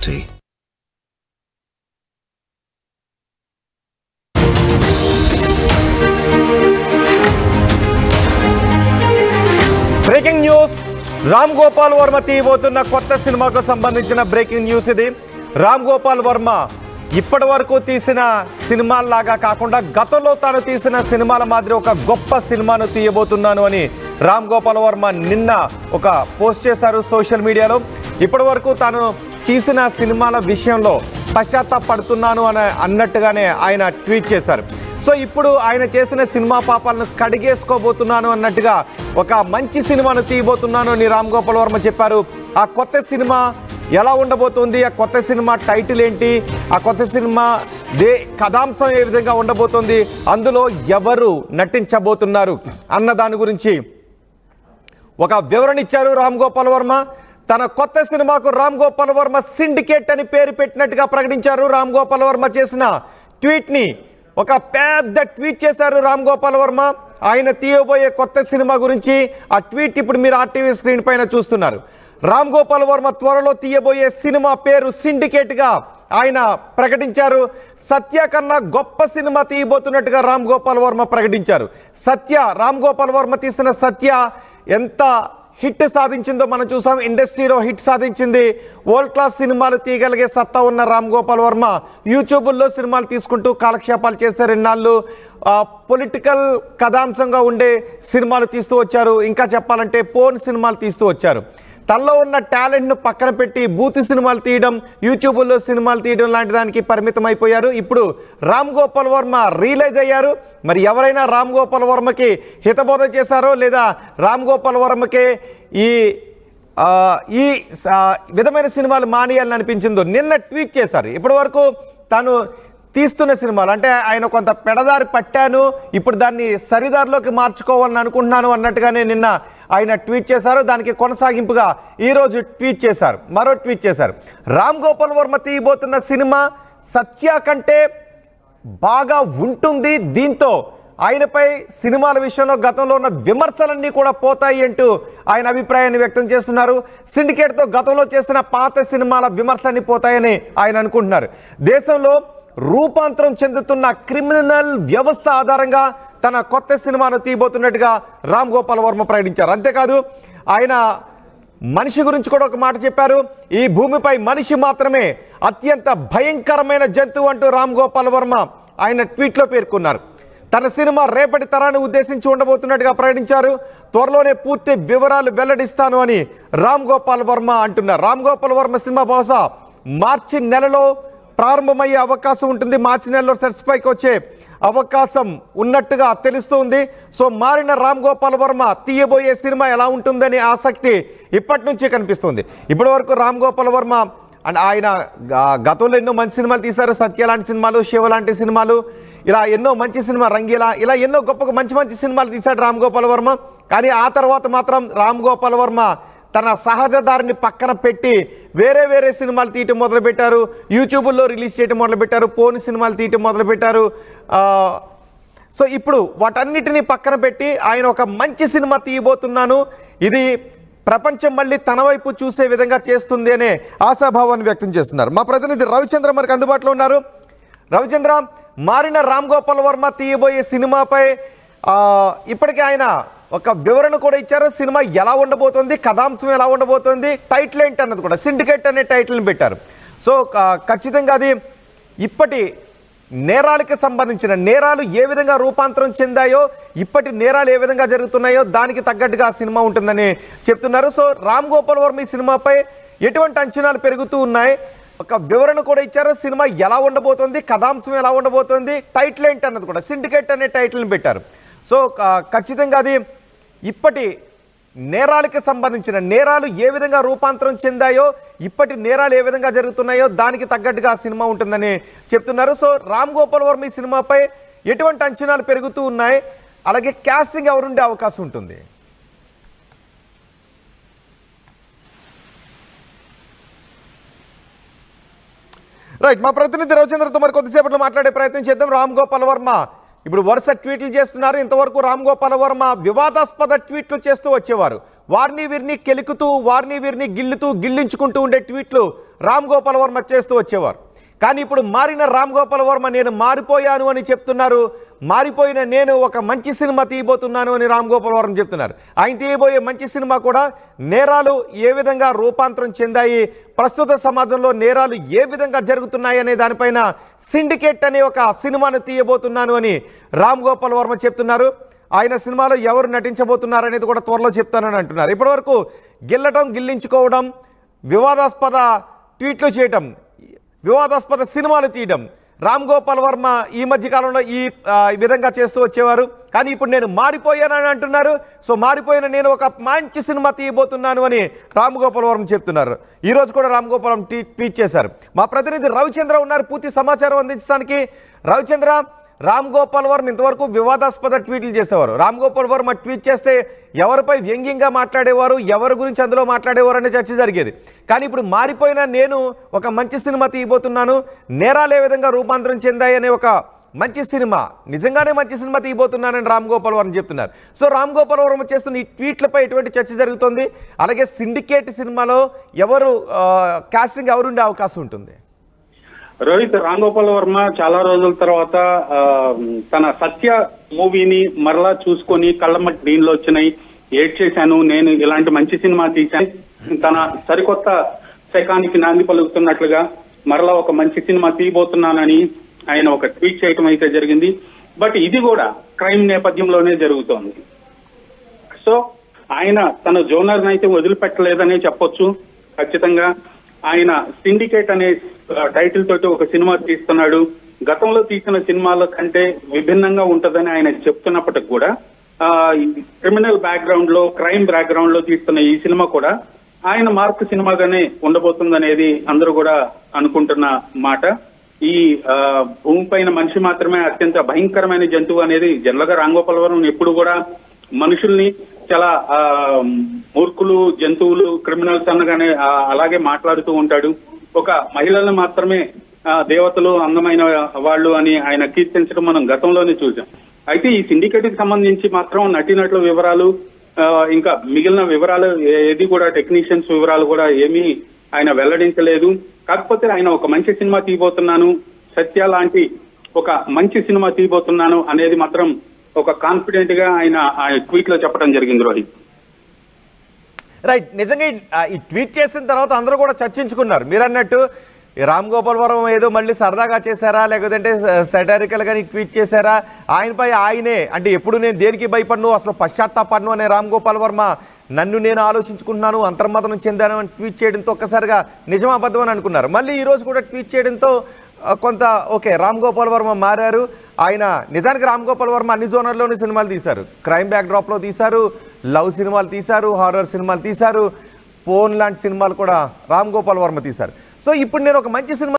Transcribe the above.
Breaking news. Ram Gopal Varma తీయబోతున్న కొత్త సినిమాకు సంబంధించిన బ్రేకింగ్ న్యూస్ ఇది. రామ్ గోపాల్ వర్మ ఇప్పటి వరకు తీసిన సినిమాల్లాగా కాకుండా గతంలో తాను తీసిన సినిమాల మాదిరి ఒక గొప్ప సినిమాను తీయబోతున్నాను అని రామ్ గోపాల్ వర్మ నిన్న ఒక పోస్ట్ చేశారు సోషల్ మీడియాలో. ఇప్పటి వరకు తాను తీసిన సినిమాల విషయంలో పశ్చాత్తాపడుతున్నాను అన్నట్టుగానే ఆయన ట్వీట్ చేశారు. సో ఇప్పుడు ఆయన చేసిన సినిమా పాపాలను కడిగేసుకోబోతున్నాను అన్నట్టుగా ఒక మంచి సినిమాను తీయబోతున్నాను అని రామ్ గోపాల్ వర్మ చెప్పారు. ఆ కొత్త సినిమా ఎలా ఉండబోతుంది, ఆ కొత్త సినిమా టైటిల్ ఏంటి, ఆ కొత్త సినిమా కథాంశం ఏ విధంగా ఉండబోతుంది, అందులో ఎవరు నటించబోతున్నారు అన్న దాని గురించి ఒక వివరణ ఇచ్చారు రామ్ గోపాల్ వర్మ. తన కొత్త సినిమాకు రామ్ గోపాల్ వర్మ సిండికేట్ అని పేరు పెట్టినట్టుగా ప్రకటించారు. రామ్ గోపాల్ వర్మ చేసిన ట్వీట్ని ఒక పెద్ద ట్వీట్ చేశారు రామ్ గోపాల్ వర్మ. ఆయన తీయబోయే కొత్త సినిమా గురించి ఆ ట్వీట్ ఇప్పుడు మీరు ఆర్టీవీ స్క్రీన్ పైన చూస్తున్నారు. రామ్ గోపాల్ వర్మ త్వరలో తీయబోయే సినిమా పేరు సిండికేట్గా ఆయన ప్రకటించారు. సత్య కన్నా గొప్ప సినిమా తీయబోతున్నట్టుగా రామ్ గోపాల్ వర్మ ప్రకటించారు. రామ్ గోపాల్ వర్మ తీసిన సత్య ఎంత హిట్ సాధించిందో మనం చూసాం. ఇండస్ట్రీలో హిట్ సాధించింది. వరల్డ్ క్లాస్ సినిమాలు తీయగలిగే సత్తా ఉన్న రామ్ గోపాల్ వర్మ యూట్యూబ్లో సినిమాలు తీసుకుంటూ కాలక్షేపాలు చేస్తే రెండాళ్ళు పొలిటికల్ కథాంశంగా ఉండే సినిమాలు తీస్తూ వచ్చారు. ఇంకా చెప్పాలంటే పోర్న్ సినిమాలు తీస్తూ వచ్చారు. తనలో ఉన్న టాలెంట్ను పక్కన పెట్టి బూతి సినిమాలు తీయడం, యూట్యూబ్లో సినిమాలు తీయడం లాంటి దానికి పరిమితం అయిపోయారు. ఇప్పుడు రామ్ గోపాల్ వర్మ రియలైజ్ అయ్యారు. మరి ఎవరైనా రామ్ గోపాల్ వర్మకి హితబోధ చేశారో లేదా రామ్ గోపాల్ వర్మకే ఈ విధమైన సినిమాలు మానేయాలని అనిపించిందో నిన్న ట్వీట్ చేశారు. ఇప్పటి వరకు తాను తీస్తున్న సినిమాలు అంటే ఆయన కొంత పెడదారి పట్టాను, ఇప్పుడు దాన్ని సరిదారిలోకి మార్చుకోవాలని అనుకుంటున్నాను అన్నట్టుగానే నిన్న ఆయన ట్వీట్ చేశారు. దానికి కొనసాగింపుగా ఈరోజు మరో ట్వీట్ చేశారు. రామ్ గోపాల్ వర్మ తీయబోతున్న సినిమా సత్య కంటే బాగా ఉంటుంది. దీంతో ఆయనపై సినిమాల విషయంలో గతంలో ఉన్న విమర్శలన్నీ కూడా పోతాయి అంటూ ఆయన అభిప్రాయాన్ని వ్యక్తం చేస్తున్నారు. సిండికేట్తో గతంలో చేసిన పాత సినిమాల విమర్శలన్నీ పోతాయని ఆయన అనుకుంటున్నారు. దేశంలో రూపాంతరం చెందుతున్న క్రిమినల్ వ్యవస్థ ఆధారంగా తన కొత్త సినిమాను తీయబోతున్నట్టుగా రామ్ గోపాల్ వర్మ ప్రకటించారు. అంతేకాదు ఆయన మనిషి గురించి కూడా ఒక మాట చెప్పారు. ఈ భూమిపై మనిషి మాత్రమే అత్యంత భయంకరమైన జంతువు అంటూ రామ్ గోపాల్ వర్మ ఆయన ట్వీట్లో పేర్కొన్నారు. తన సినిమా రేపటి తరాన్ని ఉద్దేశించి ఉండబోతున్నట్టుగా ప్రకటించారు. త్వరలోనే పూర్తి వివరాలు వెల్లడిస్తాను అని రామ్ గోపాల్ వర్మ అంటున్నారు. రామ్ గోపాల్ వర్మ సినిమా బహుశా మార్చి నెలలో ప్రారంభమయ్యే అవకాశం ఉంటుంది. మార్చి నెలలో సెట్స్ పైకి వచ్చే అవకాశం ఉన్నట్టుగా తెలుస్తుంది. సో మారిన రామ్ గోపాల్ వర్మ తీయబోయే సినిమా ఎలా ఉంటుందని ఆసక్తి ఇప్పటి నుంచే కనిపిస్తుంది. ఇప్పటి వరకు రామ్ గోపాల్ వర్మ ఆయన గతంలో ఎన్నో మంచి సినిమాలు తీశారు. సత్య లాంటి సినిమాలు, శివ లాంటి సినిమాలు, ఇలా ఎన్నో మంచి సినిమా, రంగీలా, ఇలా ఎన్నో గొప్ప మంచి సినిమాలు తీశాడు రామ్ గోపాల్ వర్మ. కానీ ఆ తర్వాత మాత్రం రామ్ గోపాల్ వర్మ తన సహజ దారిని పక్కన పెట్టి వేరే సినిమాలు తీయటం మొదలుపెట్టారు. యూట్యూబ్లో రిలీజ్ చేయటం మొదలుపెట్టారు. పోర్న్ సినిమాలు తీయటం మొదలుపెట్టారు. సో ఇప్పుడు వాటన్నిటినీ పక్కన పెట్టి ఆయన ఒక మంచి సినిమా తీయబోతున్నాను, ఇది ప్రపంచం మళ్ళీ తన వైపు చూసే విధంగా చేస్తుంది అనే ఆశాభావాన్ని వ్యక్తం చేస్తున్నారు. మా ప్రతినిధి రవిచంద్ర మనకు అందుబాటులో ఉన్నారు. రవిచంద్ర, మారిన రామ్ గోపాల్ వర్మ తీయబోయే సినిమాపై ఇప్పటికే ఆయన ఒక వివరణ కూడా ఇచ్చారు. సినిమా ఎలా ఉండబోతుంది, కథాంశం ఎలా ఉండబోతుంది, టైటిల్ ఏంటి అన్నది కూడా సిండికేట్ అనే టైటిల్ని పెట్టారు. సో ఖచ్చితంగా అది ఇప్పటి నేరాలకి సంబంధించిన నేరాలు ఏ విధంగా రూపాంతరం చెందాయో, ఇప్పటి నేరాలు ఏ విధంగా జరుగుతున్నాయో దానికి తగ్గట్టుగా సినిమా ఉంటుందని చెప్తున్నారు. సో రామ్ గోపాల్ వర్మ ఈ సినిమాపై ఎటువంటి అంచనాలు పెరుగుతూ ఉన్నాయి, ఒక వివరణ కూడా ఇచ్చారు. సినిమా ఎలా ఉండబోతుంది, కథాంశం ఎలా ఉండబోతుంది, టైటిల్ ఏంటి అన్నది కూడా సిండికేట్ అనే టైటిల్ని పెట్టారు. సో ఖచ్చితంగా అది ఇప్పటి నేరాలకి సంబంధించిన నేరాలు ఏ విధంగా రూపాంతరం చెందాయో, ఇప్పటి నేరాలు ఏ విధంగా జరుగుతున్నాయో దానికి తగ్గట్టుగా సినిమా ఉంటుందని చెప్తున్నారు. సో రామ్ గోపాల్ వర్మ ఈ సినిమాపై ఎటువంటి అంచనాలు పెరుగుతూ ఉన్నాయి, అలాగే క్యాస్టింగ్ ఎవరుండే అవకాశం ఉంటుంది? రైట్, మా ప్రతినిధి రవిచంద్రతో మరి కొద్దిసేపట్లో మాట్లాడే ప్రయత్నం చేద్దాం. రామ్ గోపాల్ వర్మ ఇప్పుడు వరుస ట్వీట్లు చేస్తున్నారు. ఇంతవరకు రామ్ గోపాల్ వర్మ వివాదాస్పద ట్వీట్లు చేస్తూ వచ్చేవారు. వారిని వీరిని కెలుకుతూ వారిని వీరిని గిల్లించుకుంటూ ఉండే ట్వీట్లు రామ్ గోపాల్ వర్మ చేస్తూ వచ్చేవారు. కానీ ఇప్పుడు మారిన రామ్ గోపాల్ వర్మ నేను మారిపోయాను అని చెప్తున్నారు. మారిపోయిన నేను ఒక మంచి సినిమా తీయబోతున్నాను అని రామ్ గోపాల్ వర్మ చెప్తున్నారు. ఆయన తీయబోయే మంచి సినిమా కూడా నేరాలు ఏ విధంగా రూపాంతరం చెందాయి, ప్రస్తుత సమాజంలో నేరాలు ఏ విధంగా జరుగుతున్నాయి అనే దానిపైన సిండికేట్ అనే ఒక సినిమాను తీయబోతున్నాను అని రామ్ గోపాల్ వర్మ చెప్తున్నారు. ఆయన సినిమాలో ఎవరు నటించబోతున్నారు అనేది కూడా త్వరలో చెప్తానని అంటున్నారు. ఇప్పటివరకు గిల్లించుకోవడం, వివాదాస్పద ట్వీట్లు చేయటం, వివాదాస్పద సినిమాలు తీయడం రామ్ గోపాల్ వర్మ ఈ మధ్యకాలంలో ఈ విధంగా చేస్తూ వచ్చేవారు. కానీ ఇప్పుడు నేను మారిపోయానని అంటున్నారు. సో మారిపోయిన నేను ఒక మంచి సినిమా తీయబోతున్నాను అని రామ్ గోపాల్ వర్మ చెప్తున్నారు. ఈరోజు కూడా రామ్ గోపాల్ వర్మ ట్వీట్ చేశారు. మా ప్రతినిధి రవిచంద్ర ఉన్నారు పూర్తి సమాచారం అందించడానికి. రవిచంద్ర, రామ్ గోపాల్ వర్మ ఇంతవరకు వివాదాస్పద ట్వీట్లు చేసేవారు. రామ్ గోపాల్ వర్మ ట్వీట్ చేస్తే ఎవరిపై వ్యంగ్యంగా మాట్లాడేవారు, ఎవరి గురించి అందులో మాట్లాడేవారు అనే చర్చ జరిగేది. కానీ ఇప్పుడు మారిపోయిన నేను ఒక మంచి సినిమా తీయబోతున్నాను, నేరాలు ఏ విధంగా రూపాంతరం చెందాయి అనే ఒక మంచి సినిమా, నిజంగానే మంచి సినిమా తీయబోతున్నానని రామ్ గోపాల్ వర్మ చెప్తున్నారు. సో రామ్ గోపాల్ వర్మ చేస్తున్న ఈ ట్వీట్లపై ఎటువంటి చర్చ జరుగుతుంది? అలాగే సిండికేట్ సినిమాలో ఎవరు కాస్టింగ్ ఎవరుండే అవకాశం ఉంటుంది? రోహిత్, రామ్ గోపాల్ వర్మ చాలా రోజుల తర్వాత తన సత్య మూవీని మరలా చూసుకొని కళ్ళమ్మటి దీనిలో వచ్చినాయి, ఏడ్ చేశాను, నేను ఇలాంటి మంచి సినిమా తీశాను, తన సరికొత్త శకానికి నాంది పలుకుతున్నట్లుగా మరలా ఒక మంచి సినిమా తీయబోతున్నానని ఆయన ఒక ట్వీట్ చేయటం అయితే జరిగింది. బట్ ఇది కూడా క్రైమ్ నేపథ్యంలోనే జరుగుతోంది. సో ఆయన తన జోనర్ అయితే వదిలిపెట్టలేదనే చెప్పొచ్చు. ఖచ్చితంగా ఆయన సిండికేట్ అనే టైటిల్ తోటి ఒక సినిమా తీస్తున్నాడు. గతంలో తీసిన సినిమాల కంటే విభిన్నంగా ఉంటదని ఆయన చెప్తున్నప్పటికి కూడా క్రిమినల్ బ్యాక్గ్రౌండ్ లో, క్రైమ్ బ్యాక్గ్రౌండ్ లో తీస్తున్న ఈ సినిమా కూడా ఆయన మార్క్ సినిమాగానే ఉండబోతుందనేది అందరూ కూడా అనుకుంటున్న మాట. ఈ భూమి పైన మనిషి మాత్రమే అత్యంత భయంకరమైన జంతువు అనేది జనరల్ గా రామ్ గోపాల్ వర్మ ఎప్పుడు కూడా మనుషుల్ని చాలా మూర్ఖులు, జంతువులు, క్రిమినల్స్ అనగానే అలాగే మాట్లాడుతూ ఉంటాడు. ఒక మహిళలను మాత్రమే దేవతలు, అందమైన వాళ్ళు అని ఆయన కీర్తించడం మనం గతంలోనే చూసాం. అయితే ఈ సిండికేట్ కి సంబంధించి మాత్రం నటీనటుల వివరాలు, ఇంకా మిగిలిన వివరాలు ఏది కూడా, టెక్నీషియన్స్ వివరాలు కూడా ఏమీ ఆయన వెల్లడించలేదు. కాకపోతే ఆయన ఒక మంచి సినిమా తీయబోతున్నాను, సత్య లాంటి ఒక మంచి సినిమా తీయబోతున్నాను అనేది మాత్రం ఒక కాన్ఫిడెంట్ గా ఆయన ట్వీట్ లో చెప్పడం జరిగింది. రోహిత్, రైట్. నిజంగా ఈ ట్వీట్ చేసిన తర్వాత అందరూ కూడా చర్చించుకున్నారు. మీరు అన్నట్టు రామ్ గోపాల్ వర్మ ఏదో మళ్ళీ సరదాగా చేశారా, లేకపోతే సెటారికల్గా ట్వీట్ చేశారా, ఆయనపై ఆయనే అంటే ఎప్పుడు నేను దేనికి భయపడను, అసలు పశ్చాత్తాపడను అనే రామ్ గోపాల్ వర్మ నన్ను నేను ఆలోచించుకుంటున్నాను, అంతర్మతనం చెందాను అని ట్వీట్ చేయడంతో ఒక్కసారిగా నిజం అబద్ధం అని అనుకున్నారు. మళ్ళీ ఈరోజు కూడా ట్వీట్ చేయడంతో కొంత ఓకే, రామ్ గోపాల్ వర్మ మారారు. ఆయన నిజానికి రామ్ గోపాల్ వర్మ అన్ని జోనర్లోనే సినిమాలు తీశారు. క్రైమ్ బ్యాక్డ్రాప్లో తీశారు, లవ్ సినిమాలు తీశారు, హారర్ సినిమాలు తీశారు, పోన్ లాంటి సినిమాలు కూడా రామ్ గోపాల్ వర్మ తీశారు. సో ఇప్పుడు నేను ఒక మంచి సినిమా